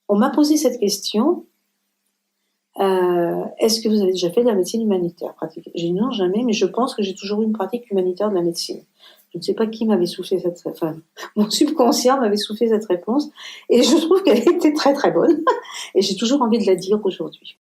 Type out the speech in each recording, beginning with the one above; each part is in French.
On m'a posé cette question, est-ce que vous avez déjà fait de la médecine humanitaire pratique? J'ai dit non, jamais, mais je pense que j'ai toujours eu une pratique humanitaire de la médecine. Je ne sais pas qui m'avait soufflé mon subconscient m'avait soufflé cette réponse, et je trouve qu'elle était très très bonne, et j'ai toujours envie de la dire aujourd'hui.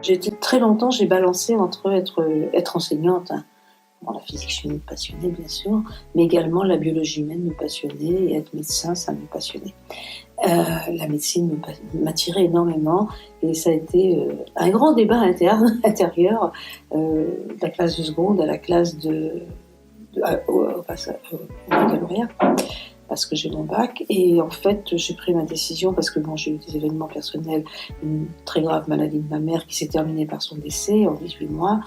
J'ai été très longtemps, j'ai balancé entre être enseignante, hein. Bon, la physique-chimie me passionnait, bien sûr, mais également la biologie humaine me passionnait, et être médecin, ça me passionnait. La médecine m'attirait énormément, et ça a été un grand débat intérieur, de la classe de seconde à la classe au baccalauréat, parce que j'ai mon bac. Et en fait, j'ai pris ma décision parce que bon, j'ai eu des événements personnels, une très grave maladie de ma mère qui s'est terminée par son décès en 18 mois,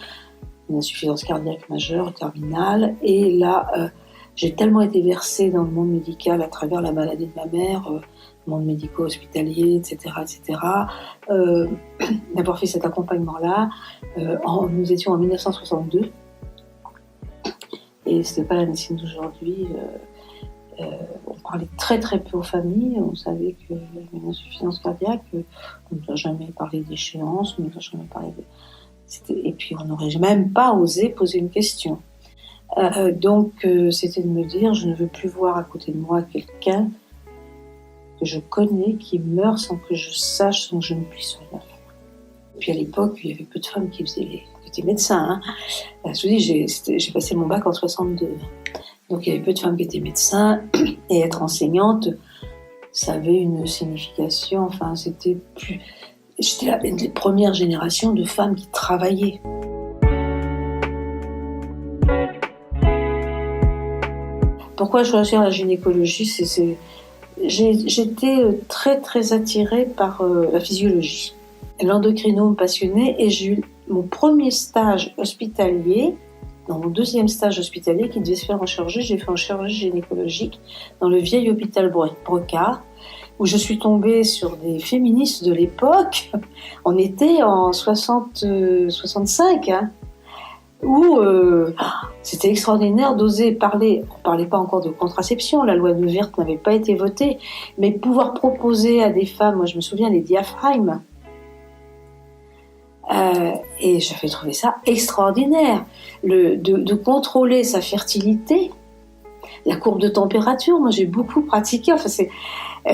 une insuffisance cardiaque majeure, terminale. Et là, j'ai tellement été versée dans le monde médical à travers la maladie de ma mère, monde médico-hospitalier, etc., d'avoir fait cet accompagnement-là. Nous étions en 1962, et c'était pas la médecine d'aujourd'hui. On parlait très très peu aux familles, on savait qu'il y avait une insuffisance cardiaque, on ne nous a jamais parlé d'échéance, on ne nous a jamais parlé et puis on n'aurait même pas osé poser une question. Donc c'était de me dire, je ne veux plus voir à côté de moi quelqu'un que je connais qui meurt sans que je sache, sans que je ne puisse rien faire. Et puis à l'époque, il y avait peu de femmes qui étaient médecins, hein. Je vous dis, j'ai passé mon bac en 62. Donc il y avait peu de femmes qui étaient médecins, et être enseignante, ça avait une signification, enfin c'était plus... J'étais une des premières générations de femmes qui travaillaient. Pourquoi choisir la gynécologie? J'étais très très attirée par la physiologie. L'endocrino me passionnait, et j'ai eu mon premier stage hospitalier. Dans mon deuxième stage hospitalier qui devait se faire en chirurgie, j'ai fait en chirurgie gynécologique dans le vieil hôpital Brocard, où je suis tombée sur des féministes de l'époque. On était en 65, hein, où c'était extraordinaire d'oser parler. On ne parlait pas encore de contraception, la loi de Wirth n'avait pas été votée, mais pouvoir proposer à des femmes, moi je me souviens des diaphragmes, et j'avais trouvé ça extraordinaire, de contrôler sa fertilité, la courbe de température. Moi j'ai beaucoup pratiqué, enfin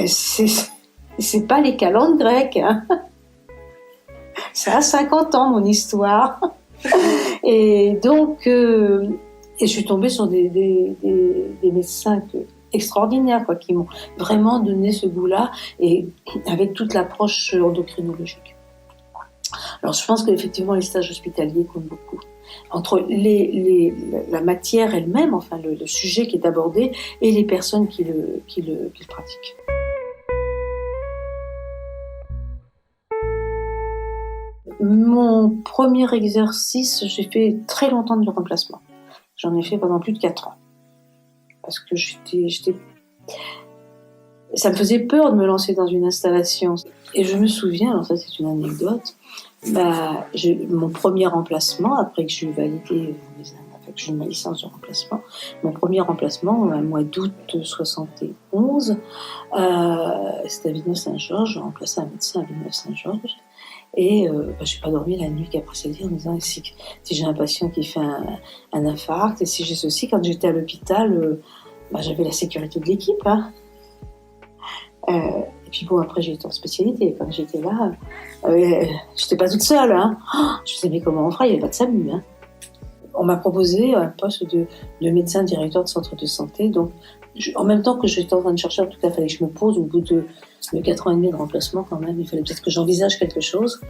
c'est pas les calendes grecques, hein. Ça a 50 ans mon histoire. Et donc et je suis tombée sur des médecins extraordinaires, quoi, qui m'ont vraiment donné ce goût-là, et avec toute l'approche endocrinologique. Alors je pense qu'effectivement les stages hospitaliers comptent beaucoup. Entre la matière elle-même, enfin le sujet qui est abordé, et les personnes qui le pratiquent. Mon premier exercice, j'ai fait très longtemps de remplacement. J'en ai fait pendant plus de 4 ans. Parce que ça me faisait peur de me lancer dans une installation. Et je me souviens, alors ça c'est une anecdote, mon premier remplacement, après que j'ai validé, que j'ai eu ma licence de remplacement, mon premier remplacement, au mois d'août 71, c'était à Villeneuve-Saint-Georges, j'ai remplacé un médecin à Villeneuve-Saint-Georges, et j'ai pas dormi la nuit qui a précédé en me disant si j'ai un patient qui fait un infarct, et si j'ai ceci. Quand j'étais à l'hôpital, j'avais la sécurité de l'équipe, hein. Et puis bon, après j'ai été en spécialité. Quand j'étais là, j'étais pas toute seule, hein. Je me disais, mais comment on fera? Il n'y avait pas de SAMU, hein. On m'a proposé un poste de médecin directeur de centre de santé. Donc, en même temps que j'étais en train de chercher, en tout cas, il fallait que je me pose au bout de 4 ans et demi de remplacement quand même. Il fallait peut-être que j'envisage quelque chose.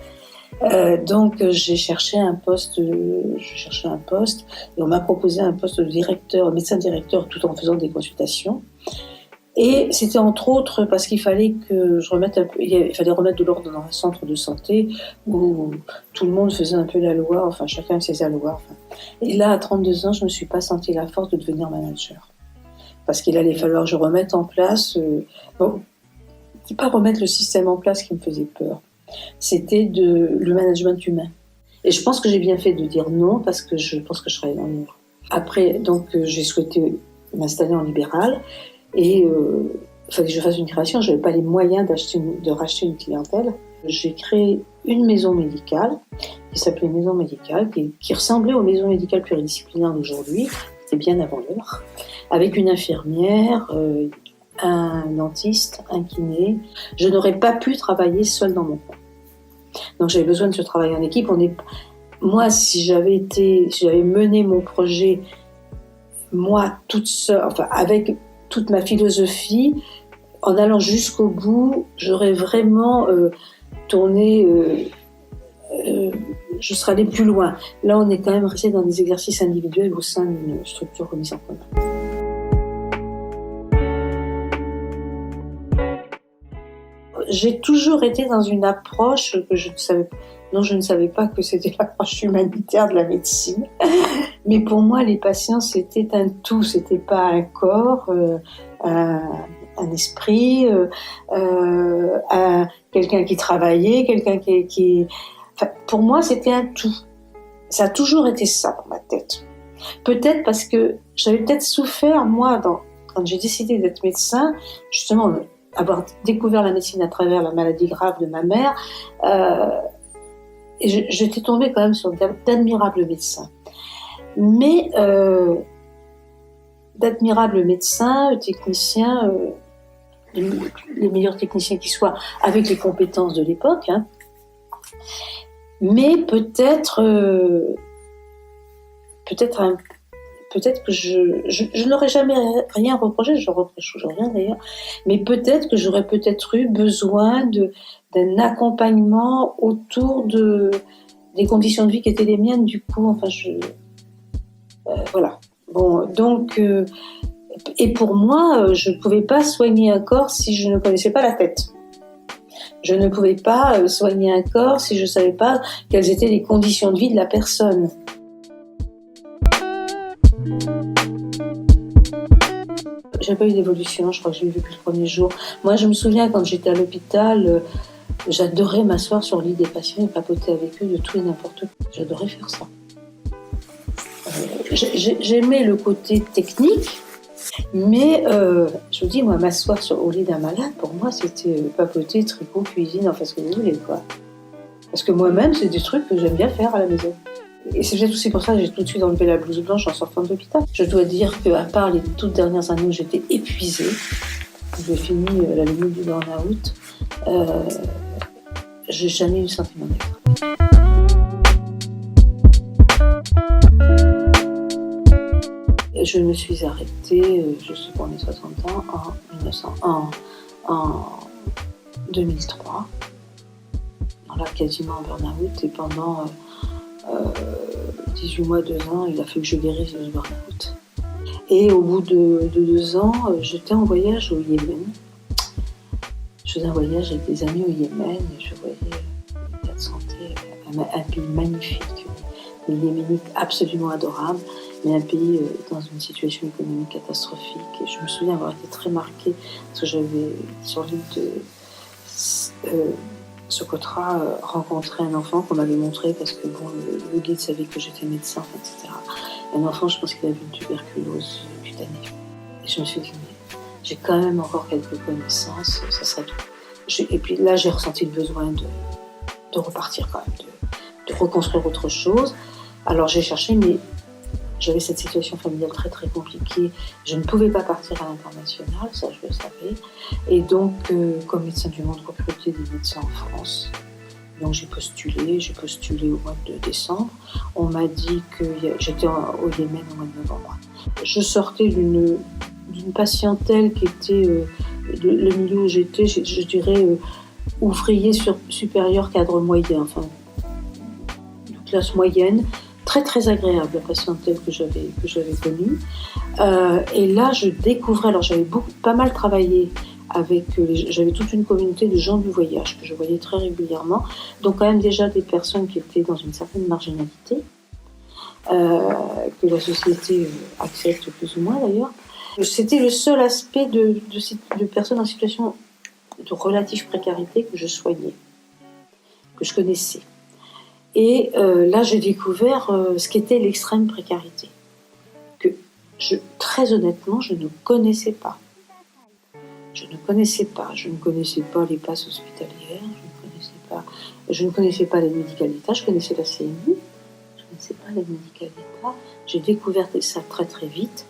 Donc, j'ai cherché un poste, et on m'a proposé un poste de médecin directeur, tout en faisant des consultations. Et c'était entre autres parce qu'il fallait que je remette un peu, il fallait remettre de l'ordre dans un centre de santé où tout le monde faisait un peu la loi, enfin chacun faisait la loi. Enfin. Et là, à 32 ans, je ne me suis pas senti la force de devenir manager. Parce qu'il allait falloir que je remette en place, bon, c'est pas remettre le système en place qui me faisait peur, c'était le management humain. Et je pense que j'ai bien fait de dire non parce que je pense que je serais dans le mur. Après, donc, j'ai souhaité m'installer en libéral et il fallait que je fasse une création. Je n'avais pas les moyens de racheter une clientèle. J'ai créé une maison médicale qui s'appelait Maison Médicale, qui ressemblait aux maisons médicales pluridisciplinaires d'aujourd'hui. C'était bien avant l'heure, avec une infirmière, un dentiste, un kiné. Je n'aurais pas pu travailler seule dans mon coin. Donc j'avais besoin de ce travail en équipe. Moi, si j'avais mené mon projet, moi, toute seule, enfin, avec toute ma philosophie, en allant jusqu'au bout, j'aurais vraiment tourné, je serais allée plus loin. Là, on est quand même resté dans des exercices individuels au sein d'une structure remise en commun. J'ai toujours été dans une approche dont je ne savais pas que c'était l'approche humanitaire de la médecine. Mais pour moi, les patients, c'était un tout, c'était pas un corps, un esprit, quelqu'un qui travaillait, quelqu'un qui... Enfin, pour moi, c'était un tout. Ça a toujours été ça dans ma tête. Peut-être parce que j'avais peut-être souffert, moi, quand j'ai décidé d'être médecin, justement, avoir découvert la médecine à travers la maladie grave de ma mère, et j'étais tombée quand même sur d'admirables médecins. Mais d'admirables médecins, techniciens, les meilleurs techniciens qui soient, avec les compétences de l'époque, hein. Mais peut-être que je n'aurais jamais rien reproché, je ne reproche rien d'ailleurs, mais peut-être que j'aurais peut-être eu besoin d'un accompagnement autour des conditions de vie qui étaient les miennes, du coup, enfin, voilà. Bon, donc, et pour moi, je ne pouvais pas soigner un corps si je ne connaissais pas la tête. Je ne pouvais pas soigner un corps si je ne savais pas quelles étaient les conditions de vie de la personne. J'ai pas eu d'évolution, je crois que j'ai eu depuis le premier jour. Moi, je me souviens quand j'étais à l'hôpital, j'adorais m'asseoir sur le lit des patients et papoter avec eux de tout et n'importe quoi. J'adorais faire ça. J'aimais le côté technique, mais je vous dis, moi, m'asseoir au lit d'un malade, pour moi, c'était papoter, tricot, cuisine, enfin ce que vous voulez, quoi. Parce que moi-même, c'est des trucs que j'aime bien faire à la maison. Et c'est peut-être aussi pour ça que j'ai tout de suite enlevé la blouse blanche en sortant de l'hôpital. Je dois dire qu'à part les toutes dernières années où j'étais épuisée, j'ai fini la limite du burn-out, j'ai jamais eu le sentiment d'être. Je me suis arrêtée, je suis pour mes 60 ans, en 2003. Là, quasiment en burn-out, et pendant 18 mois, 2 ans, il a fallu que je guérisse de ce burn-out. Et au bout de 2 ans, j'étais en voyage au Yémen. Je faisais un voyage avec des amis au Yémen, et je voyais l'état de santé, un pays magnifique, des Yéménites absolument adorables, mais un pays dans une situation économique catastrophique. Et je me souviens avoir été très marquée, parce que j'avais, sur l'île de Socotra, rencontré un enfant qu'on m'avait montré, parce que bon, le guide savait que j'étais médecin, etc. Un enfant, je pense qu'il avait une tuberculose cutanée. Et je me suis dit, mais j'ai quand même encore quelques connaissances, ça serait tout. Et puis là, j'ai ressenti le besoin de repartir quand même, de reconstruire autre chose. Alors j'ai cherché, mais j'avais cette situation familiale très très compliquée. Je ne pouvais pas partir à l'international, ça je le savais. Et donc, comme médecin du monde, recruter des médecins en France. Donc j'ai postulé au mois de décembre. On m'a dit que j'étais au Yémen au mois de novembre. Je sortais d'une patientèle qui était, le milieu où j'étais, je dirais, ouvrier supérieur cadre moyen, enfin, de classe moyenne, très très agréable, la patientèle que j'avais connue. Et là, je découvrais, alors j'avais pas mal travaillé avec, j'avais toute une communauté de gens du voyage que je voyais très régulièrement, donc quand même déjà des personnes qui étaient dans une certaine marginalité, que la société accepte plus ou moins d'ailleurs. C'était le seul aspect de personnes en situation de relative précarité que je soignais, que je connaissais. Et là, j'ai découvert ce qu'était l'extrême précarité, que très honnêtement, je ne connaissais pas. Je ne connaissais pas les passes hospitalières, je ne connaissais pas l'aide médicale d'État, je connaissais la CMU, je ne connaissais pas l'aide médicale d'État. J'ai découvert ça très très vite.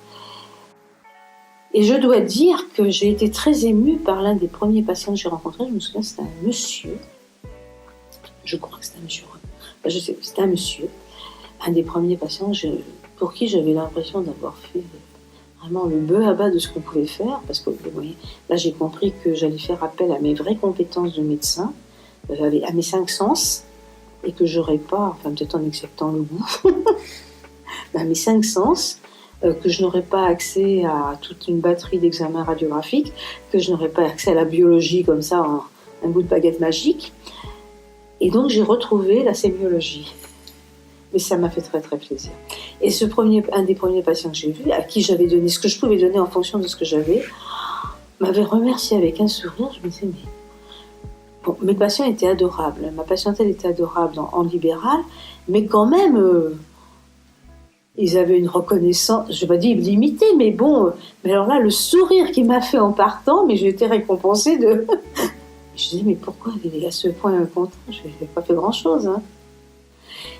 Et je dois dire que j'ai été très émue par l'un des premiers patients que j'ai rencontrés. Je me souviens, c'était un monsieur. Je crois que c'était un monsieur. Je sais, c'était un monsieur. Un des premiers patients pour qui j'avais l'impression d'avoir fait vraiment le bœuf à bas de ce qu'on pouvait faire. Parce que, vous voyez, là, j'ai compris que j'allais faire appel à mes vraies compétences de médecin, à mes 5 sens, et que j'aurais pas, enfin peut-être en acceptant le goût, à mes 5 sens, que je n'aurais pas accès à toute une batterie d'examens radiographiques, que je n'aurais pas accès à la biologie comme ça, en un bout de baguette magique. Et donc j'ai retrouvé la sémiologie. Mais ça m'a fait très très plaisir. Et un des premiers patients que j'ai vu, à qui j'avais donné ce que je pouvais donner en fonction de ce que j'avais, m'avait remercié avec un sourire. Je me disais, mais... Bon, mes patients étaient adorables, ma patientèle était adorable en libéral, mais quand même... Ils avaient une reconnaissance, je ne vais pas dire limitée, mais bon, mais alors là, le sourire qu'il m'a fait en partant, mais j'ai été récompensée de... Je disais, mais pourquoi il est à ce point content? Je n'ai pas fait grand-chose. Hein.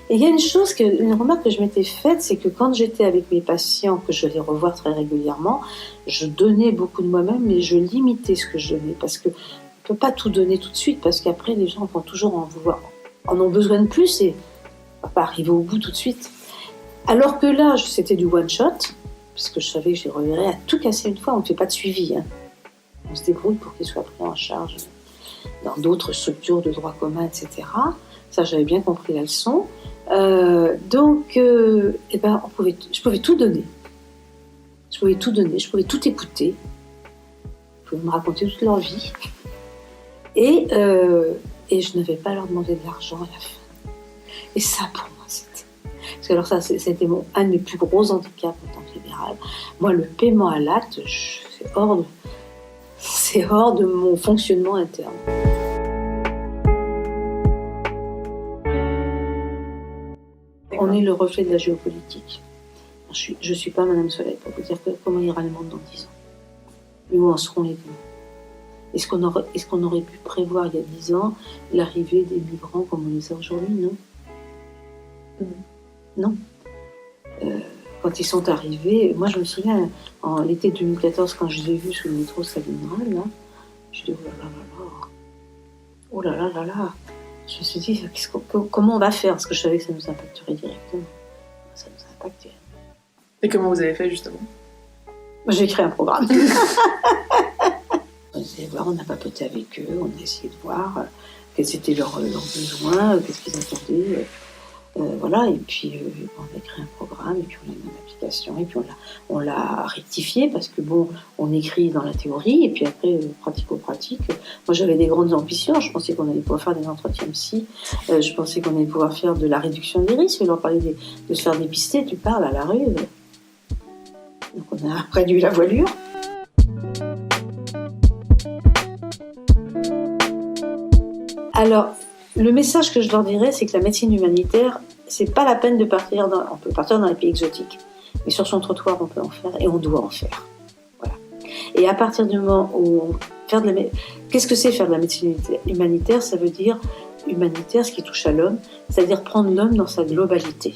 Et il y a une remarque que je m'étais faite, c'est que quand j'étais avec mes patients, que je les revois très régulièrement, je donnais beaucoup de moi-même, mais je limitais ce que je donnais, parce qu'on ne peut pas tout donner tout de suite, parce qu'après, les gens vont toujours en ont besoin de plus, et on ne va pas arriver au bout tout de suite. Alors que là, c'était du one-shot, parce que je savais que je les reverrais à tout casser une fois. On ne fait pas de suivi. Hein. On se débrouille pour qu'ils soient pris en charge dans d'autres structures de droit commun, etc. Ça, j'avais bien compris la leçon. Donc, je pouvais tout donner. Je pouvais tout écouter. Ils pouvaient me raconter toute leur vie. Et je n'avais pas à leur demander de l'argent à la fin. Et ça, pour moi, parce que alors ça, c'était un de mes plus gros handicaps en tant que libéral. Moi, le paiement à l'acte, c'est hors de mon fonctionnement interne. On est le reflet de la géopolitique. Je ne suis pas Madame Soleil pour vous dire comment ira le monde dans 10 ans. Mais où en seront les pays? Est-ce qu'on aurait pu prévoir il y a 10 ans l'arrivée des migrants comme on les a aujourd'hui? Non. Non. Quand ils sont arrivés, moi je me souviens, en l'été 2014, quand je les ai vus sous le métro Stalingrad, là, je dis oh là là là là. Je me suis dit, comment on va faire? Parce que je savais que ça nous impacterait directement. Ça nous a impacté. Et comment vous avez fait justement? J'ai créé un programme. On a papoté avec eux, on a essayé de voir quels étaient leurs besoins, qu'est-ce qu'ils attendaient. Voilà, et puis on a créé un programme, et puis on a mis une application, et puis on l'a rectifié, parce que bon, on écrit dans la théorie, et puis après, pratico-pratique. Moi, j'avais des grandes ambitions, je pensais qu'on allait pouvoir faire des entretiens psy, je pensais qu'on allait pouvoir faire de la réduction des risques, leur parler de se faire dépister, tu parles à la rue. Donc on a réduit la voilure. Alors, le message que je leur dirais, c'est que la médecine humanitaire, c'est pas la peine de partir on peut partir dans les pays exotiques, mais sur son trottoir, on peut en faire et on doit en faire. Voilà. Et à partir du moment où qu'est-ce que c'est faire de la médecine humanitaire? Ça veut dire humanitaire, ce qui touche à l'homme, c'est-à-dire prendre l'homme dans sa globalité.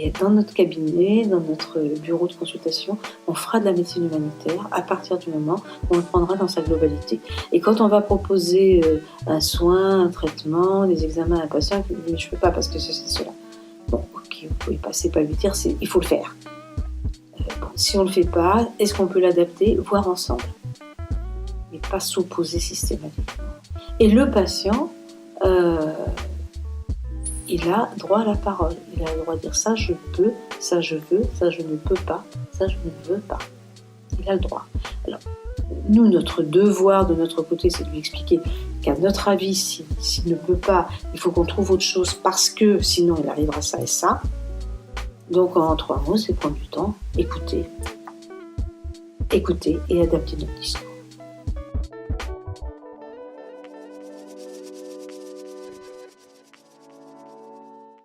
Et dans notre cabinet, dans notre bureau de consultation, on fera de la médecine humanitaire à partir du moment où on le prendra dans sa globalité. Et quand on va proposer un soin, un traitement, des examens à un patient, il dit, je ne peux pas parce que c'est cela. Bon, ok, vous pouvez passer, pas lui dire, il faut le faire. Si on ne le fait pas, est-ce qu'on peut l'adapter, voir ensemble, mais pas s'opposer systématiquement. Et le patient, il a droit à la parole. Il il a le droit de dire ça je peux, ça je veux, ça je ne peux pas, ça je ne veux pas. Il a le droit. Alors, nous, notre devoir de notre côté, c'est de lui expliquer qu'à notre avis, s'il ne peut pas, il faut qu'on trouve autre chose parce que sinon il arrivera ça et ça. Donc en 3 mots, c'est prendre du temps, écouter et adapter notre discours.